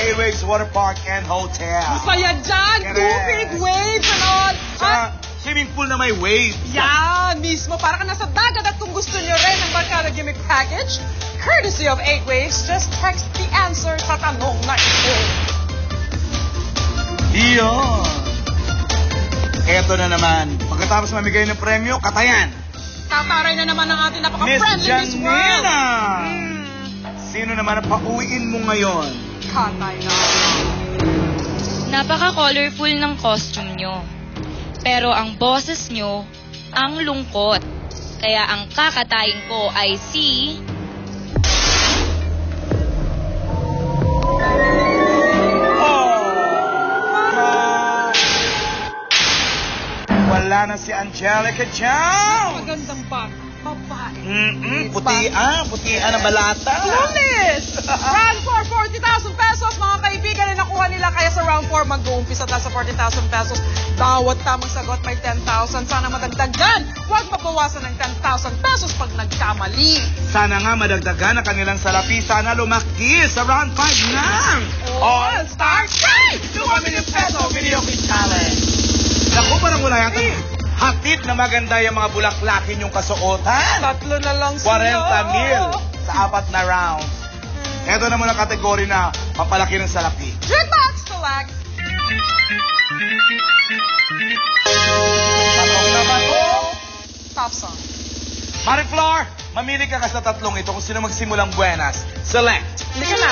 A-Waves Water Park and Hotel. Masaya dyan! Correct. Tubig, waves, and all. Sa swimming pool na may waves. Yan, mismo. Para ka nasa dagat at kung gusto nyo rin ng Barkada Gimmick Package, courtesy of 8 Waves, just text the answer sa tanong na ito. Iyon. Eto na naman. Pagkatapos mamigay ng premyo, katayan. Tataray na naman ang ating Miss napaka-friendly Miss World. Janina! Sino naman ang pauwiin mo ngayon? Katay na. Napaka-colorful ng costume nyo. Pero ang boses nyo, ang lungkot. Kaya ang kakatayin ko ay si... Wala na si Angelica Chow. Magandang bag. Babae. Putian ang balata. Lunes! Round 4, 40,000 pesos. Mga kaibigan na nakuha nila. Kaya sa round 4, mag-uumpisa tayo sa 40,000 pesos. Bawat tamang sagot may 10,000. Sana madagdagan. Huwag mabawasan ng 10,000 pesos pag nagkamali. Sana nga madagdagan ang kanilang salapi. Sana lumaki sa round 5 ng All-Star Prize! 2 million peso video quiz challenge. Naku, parang wala yata. Hatid na maganda yung mga bulaklakin yung kasuotan. 3 na lang 40 mil sa 4 na rounds. Ito naman ang kategory na papalaki ng salapi. Jukebox select. Tatong naman po. Top song. Mariflor, mamili ka sa tatlong ito kung sino magsimulang buenas. Select. Lika na.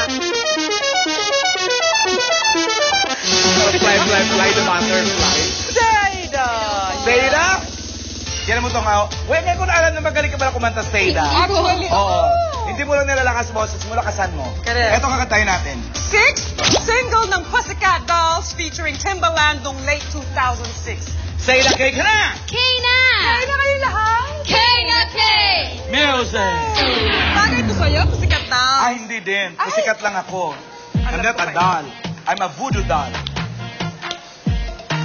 Fly, the butterfly. Zayda. Zayda? Yan mo itong wait, ngayon ko na alam na magaling ka pala kumanta, Zayda. Actually, Oo. Hindi mo lang nilalakas boses mo, lakasan mo. Correct. Ito kakatayin natin. 6th single ng Pussycat Dolls featuring Timbaland noong late 2006. Zayda, kay ka na! Kay na! Kaya na kayo lahat? Kay na kay! Music! Bagay ito sa'yo, Pussycat Dolls. Ay, hindi din. Pusikat lang ako. I'm not a doll. I'm a voodoo doll.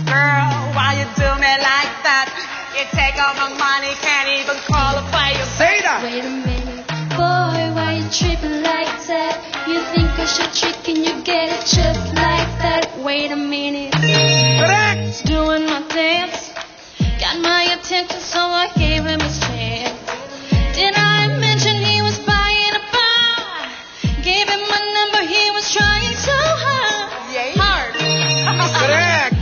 Girl, why you do me like that? You take all my money, can't even qualify your Zayda! Wait a minute, boy, why you tripping like that? You think I should trick and you get it just like that? Wait a minute, Correct! doing my dance, got my attention, so I gave him a chance. Did I mention he was buying a bar? Gave him my number, he was trying so hard. Yay. Hard. Correct!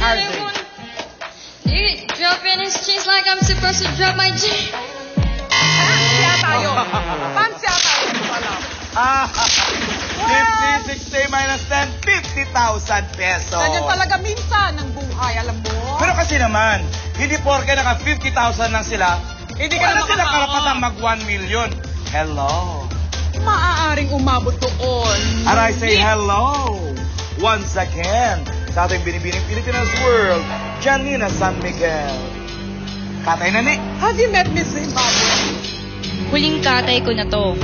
Did drop in his jeans like I'm supposed to drop my jeans? Pansya tayo. Pansya tayo. Wala. 50, 60 minus 10, 50,000 pesos. Ganyan talaga minsan ng buhay, alam mo? Pero kasi naman, hindi porke naka 50,000 lang sila, Hindi ka wala na sila makaka- karapatang mag 1 million. Hello. Maaaring umabot doon. And I say hello once again sa ating binibining Pilipinas World, Janina San Miguel. Katay na ni. Have you met Miss Zimbabwe? Huling katay ko na to.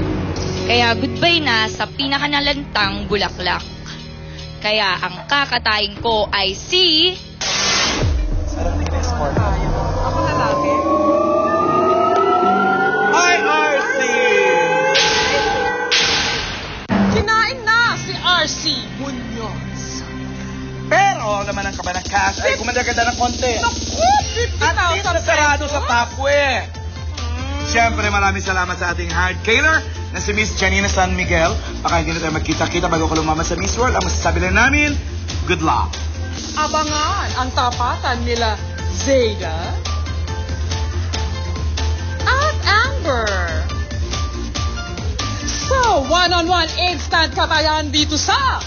Kaya goodbye na sa pinakanalantang bulaklak. Kaya ang kakatayin ko ay si... Sarang in-escort. Ako lalaki. IRC! Kinain na si RC Munoz. Pero naman ang kaba ng cash ay gumanda-ganda ng konti. Naku, 50,000 At least nasarado sa tapwe. Siyempre, maraming salamat sa ating hard caller na si Miss Janina San Miguel. Baka hindi na tayo magkita-kita bago ko lumama sa Miss World. Ang masasabi lang namin, good luck. Abangan ang tapatan nila Zayda at Amber. So, one-on-one instant katayan dito sa